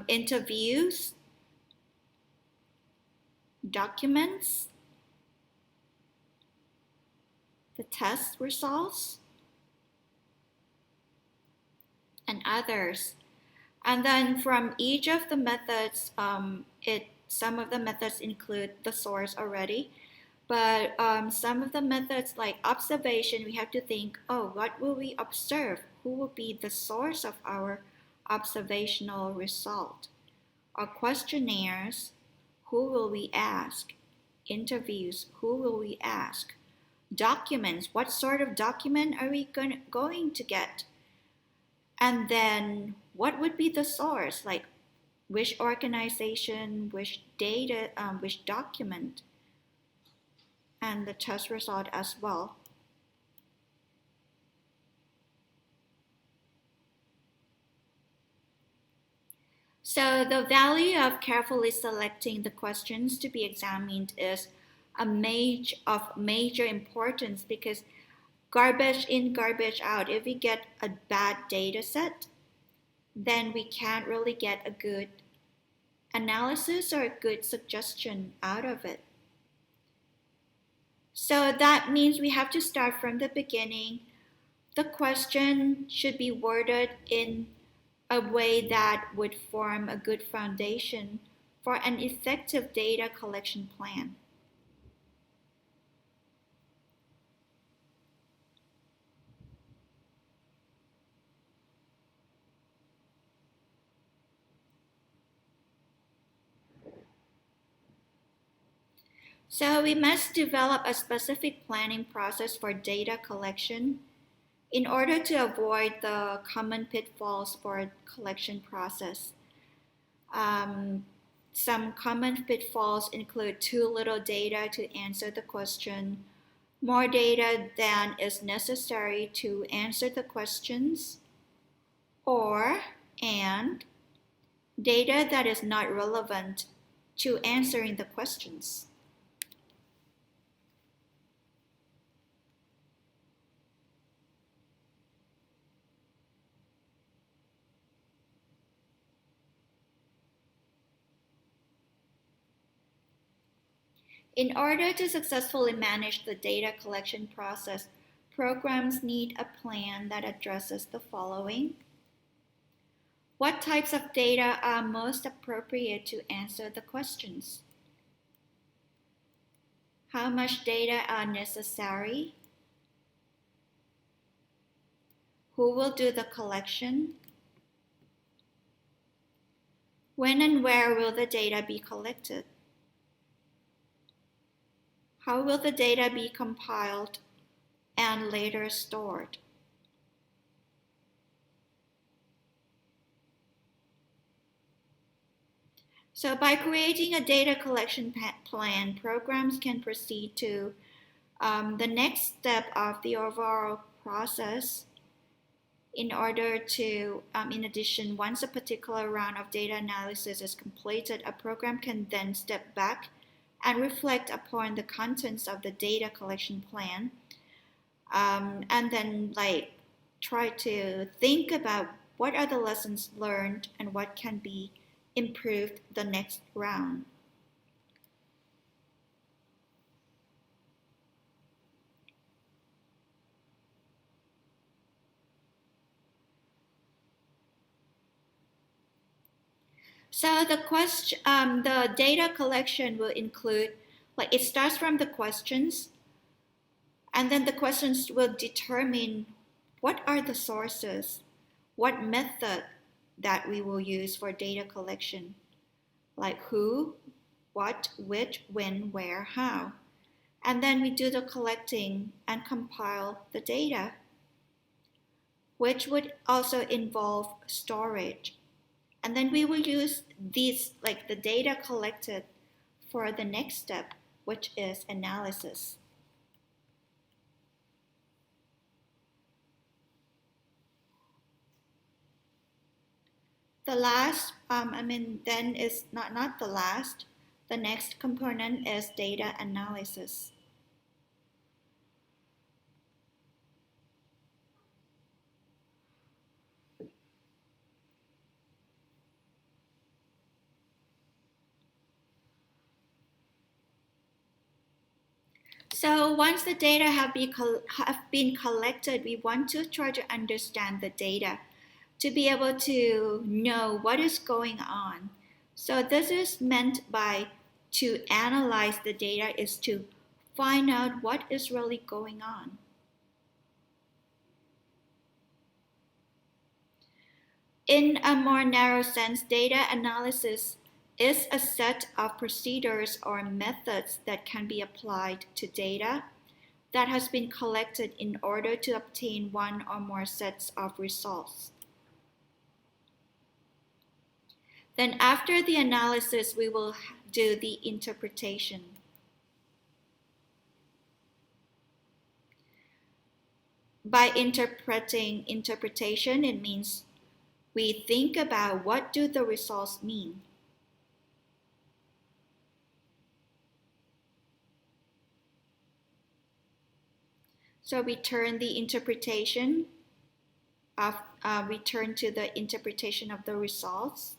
Interviews, documents, the test results, and others. And then from each of the methods, some of the methods include the source already, but some of the methods like observation, we have to think, oh, what will we observe? Who will be the source of our observational result? Or questionnaires, who will we ask? Interviews, who will we ask? Documents, what sort of document are we going to get? And then what would be the source? Like which organization, which data, which document, and the test result as well. So the value of carefully selecting the questions to be examined is of major importance, because garbage in, garbage out, if we get a bad data set, then we can't really get a good analysis or a good suggestion out of it. So that means we have to start from the beginning. The question should be worded in a way that would form a good foundation for an effective data collection plan. So we must develop a specific planning process for data collection in order to avoid the common pitfalls for collection process. Some common pitfalls include too little data to answer the question, more data than is necessary to answer the questions, and data that is not relevant to answering the questions. In order to successfully manage the data collection process, programs need a plan that addresses the following. What types of data are most appropriate to answer the questions? How much data are necessary? Who will do the collection? When and where will the data be collected? How will the data be compiled and later stored? So by creating a data collection plan, programs can proceed to the next step of the overall process. In order to, in addition, once a particular round of data analysis is completed, a program can then step back and reflect upon the contents of the data collection plan, and then try to think about what are the lessons learned and what can be improved the next round. So the data collection will include, it starts from the questions, and then the questions will determine what are the sources, what method that we will use for data collection, like who, what, which, when, where, how. And then we do the collecting and compile the data, which would also involve storage. And then we will use these, the data collected, for the next step, which is analysis. The last, then is not the last, The next component is data analysis. So once the data have been collected, we want to try to understand the data to be able to know what is going on. So this is meant by to analyze the data is to find out what is really going on. In a more narrow sense, data analysis is a set of procedures or methods that can be applied to data that has been collected in order to obtain one or more sets of results. Then after the analysis, we will do the interpretation. By interpretation, it means we think about what do the results mean. So we turn to the interpretation of the results.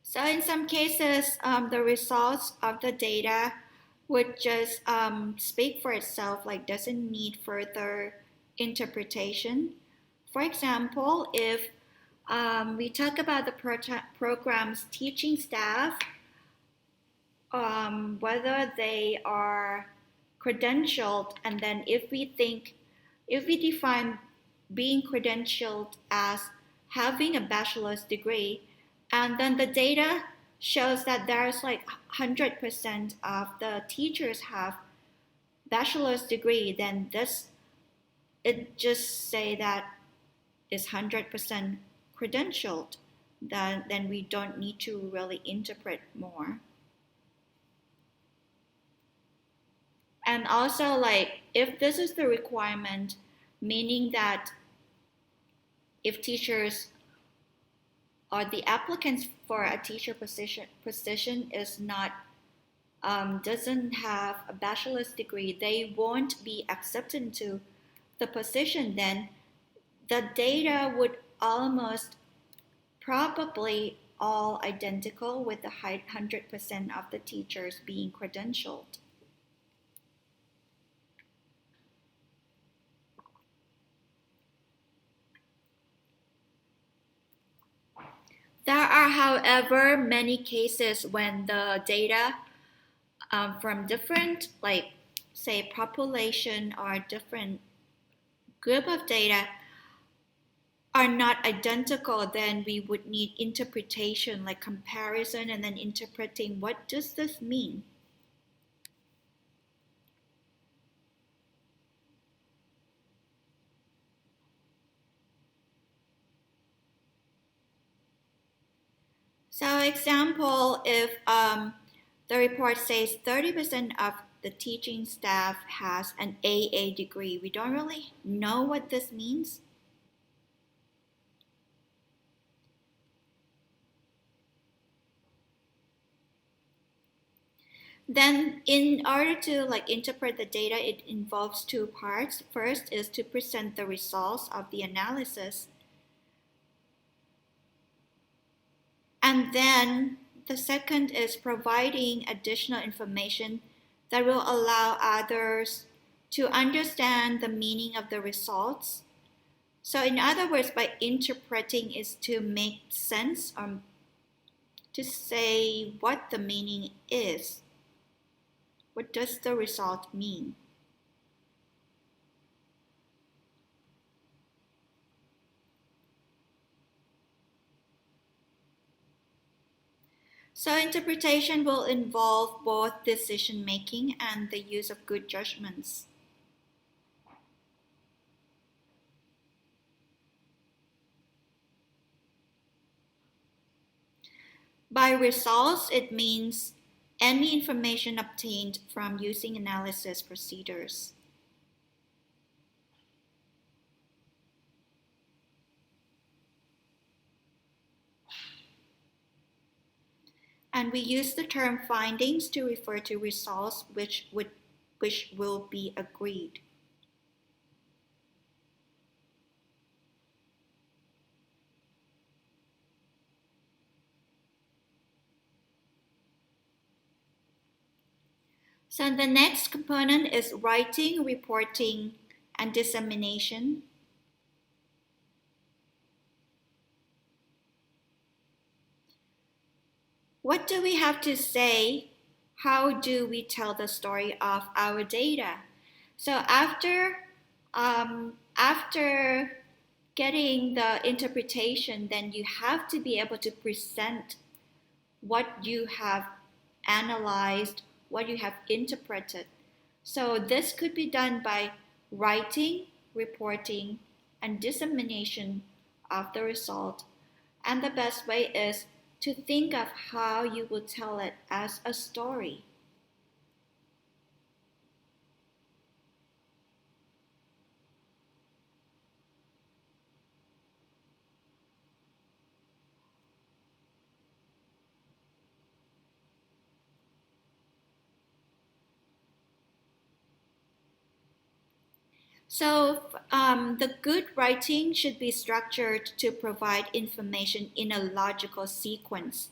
So in some cases, the results of the data would just speak for itself, like doesn't need further interpretation. For example, if we talk about the program's teaching staff, whether they are credentialed, and then if we define being credentialed as having a bachelor's degree, and then the data shows that there's like 100% of the teachers have bachelor's degree, then it just say that is 100% credentialed. Then we don't need to really interpret more. And also, like, if this is the requirement, meaning that if teachers or the applicants for a teacher position is not doesn't have a bachelor's degree, they won't be accepted into the position. Then the data would almost probably all identical with the 100% of the teachers being credentialed. There are, however, many cases when the data from different, like, say, population or different group of data are not identical, then we would need interpretation, like comparison, and then interpreting what does this mean. So example, if the report says 30% of the teaching staff has an AA degree, we don't really know what this means. Then in order to like interpret the data, it involves two parts. First is to present the results of the analysis. And then the second is providing additional information that will allow others to understand the meaning of the results. So in other words, by interpreting is to make sense or to say what the meaning is. What does the result mean? So interpretation will involve both decision making and the use of good judgments. By results, it means any information obtained from using analysis procedures. And we use the term findings to refer to results which will be agreed. So the next component is writing, reporting, and dissemination. What do we have to say? How do we tell the story of our data? So after getting the interpretation, then you have to be able to present what you have analyzed, what you have interpreted. So this could be done by writing, reporting, and dissemination of the result. And the best way is to think of how you will tell it as a story. So the good writing should be structured to provide information in a logical sequence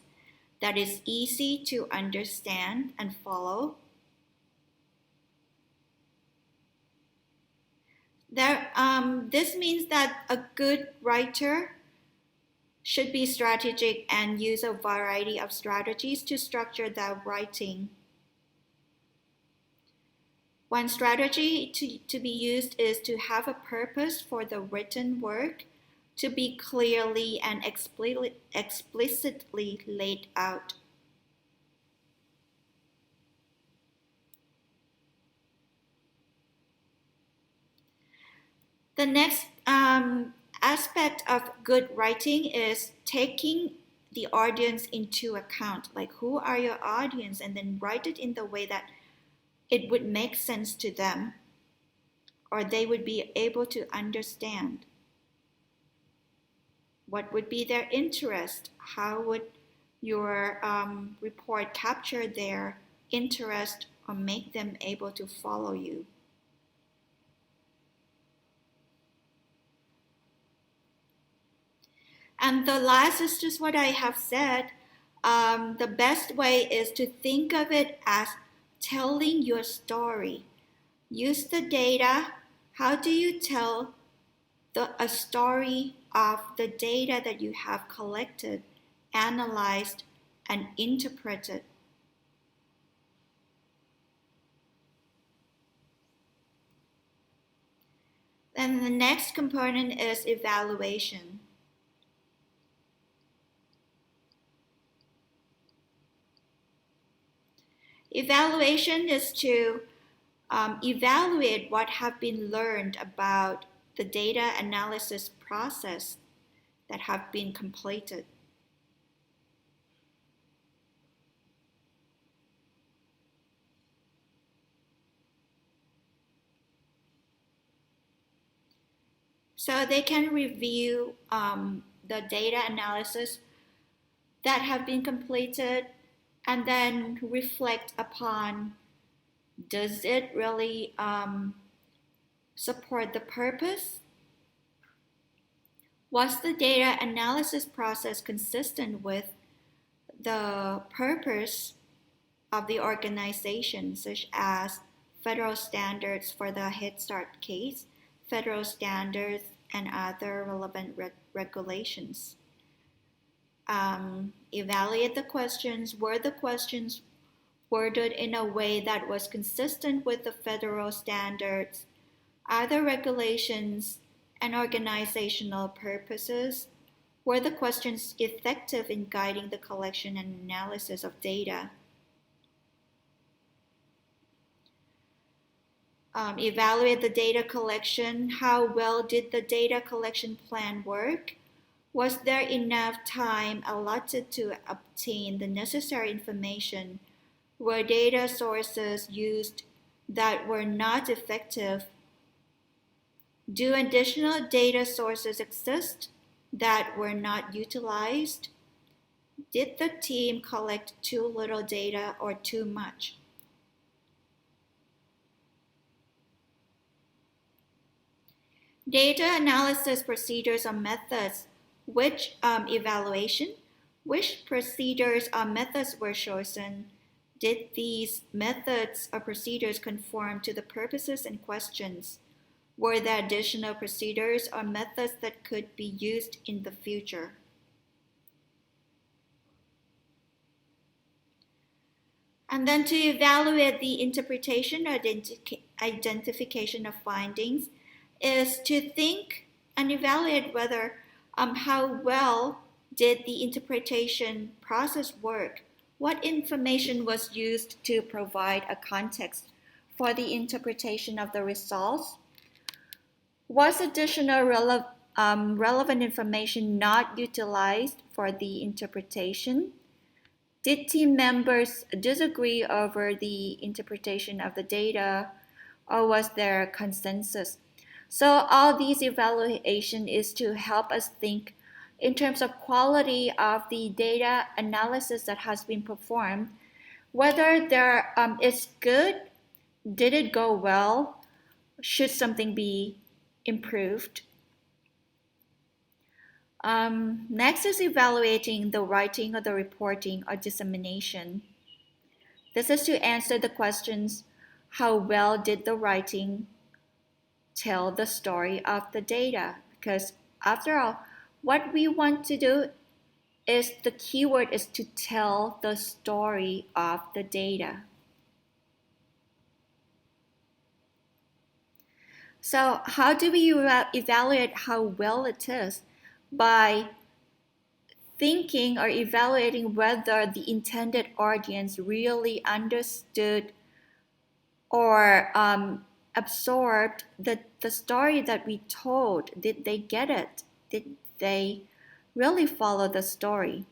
that is easy to understand and follow. This means that a good writer should be strategic and use a variety of strategies to structure that writing. One strategy to be used is to have a purpose for the written work to be clearly and explicitly laid out. The next aspect of good writing is taking the audience into account. Like, who are your audience? And then write it in the way that it would make sense to them, or they would be able to understand. What would be their interest? How would your report capture their interest or make them able to follow you? And the last is just what I have said. The best way is to think of it as telling your story. Use the data. How do you tell a story of the data that you have collected, analyzed, and interpreted? Then the next component is evaluation. Evaluation is to evaluate what have been learned about the data analysis process that have been completed. So they can review the data analysis that have been completed and then reflect upon, does it really support the purpose? Was the data analysis process consistent with the purpose of the organization, such as federal standards for the Head Start case, federal standards, and other relevant regulations? Evaluate the questions. Were the questions worded in a way that was consistent with the federal standards, other regulations, and organizational purposes? Were the questions effective in guiding the collection and analysis of data? Evaluate the data collection. How well did the data collection plan work? Was there enough time allotted to obtain the necessary information? Were data sources used that were not effective? Do additional data sources exist that were not utilized? Did the team collect too little data or too much? Data analysis procedures or methods. Which evaluation? Which procedures or methods were chosen? Did these methods or procedures conform to the purposes and questions? Were there additional procedures or methods that could be used in the future? And then to evaluate the interpretation or identification of findings is to think and evaluate whether how well did the interpretation process work? What information was used to provide a context for the interpretation of the results? Was additional relevant information not utilized for the interpretation? Did team members disagree over the interpretation of the data, or was there consensus? So all these evaluation is to help us think in terms of quality of the data analysis that has been performed, whether there is good, did it go well, should something be improved? Next is evaluating the writing or the reporting or dissemination. This is to answer the questions, how well did the writing tell the story of the data? Because after all, what we want to do is the keyword is to tell the story of the data. So how do we evaluate how well it is? By thinking or evaluating whether the intended audience really understood or absorbed the story that we told. Did they get it? Did they really follow the story?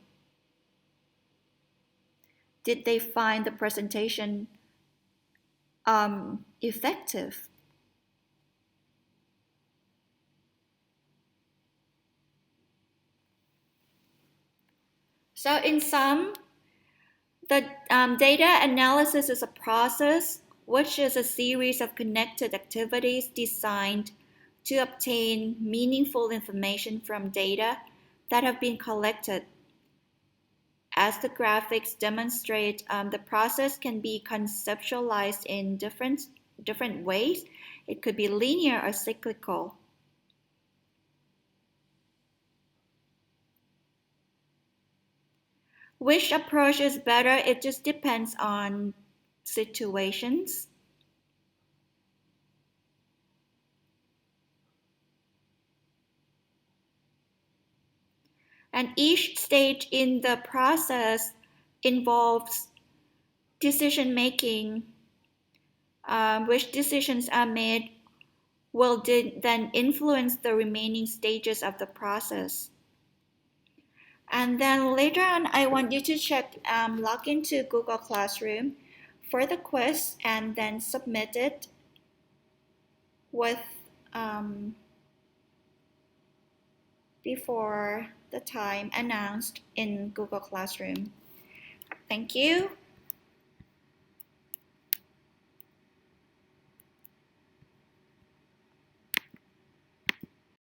Did they find the presentation effective? So in sum, the data analysis is a process which is a series of connected activities designed to obtain meaningful information from data that have been collected. As the graphics demonstrate, the process can be conceptualized in different ways. It could be linear or cyclical. Which approach is better? It just depends on situations. And each stage in the process involves decision making. Which decisions are made will then influence the remaining stages of the process. And then later on, I want you to log into Google Classroom for the quiz and then submit it with before the time announced in Google Classroom. Thank you.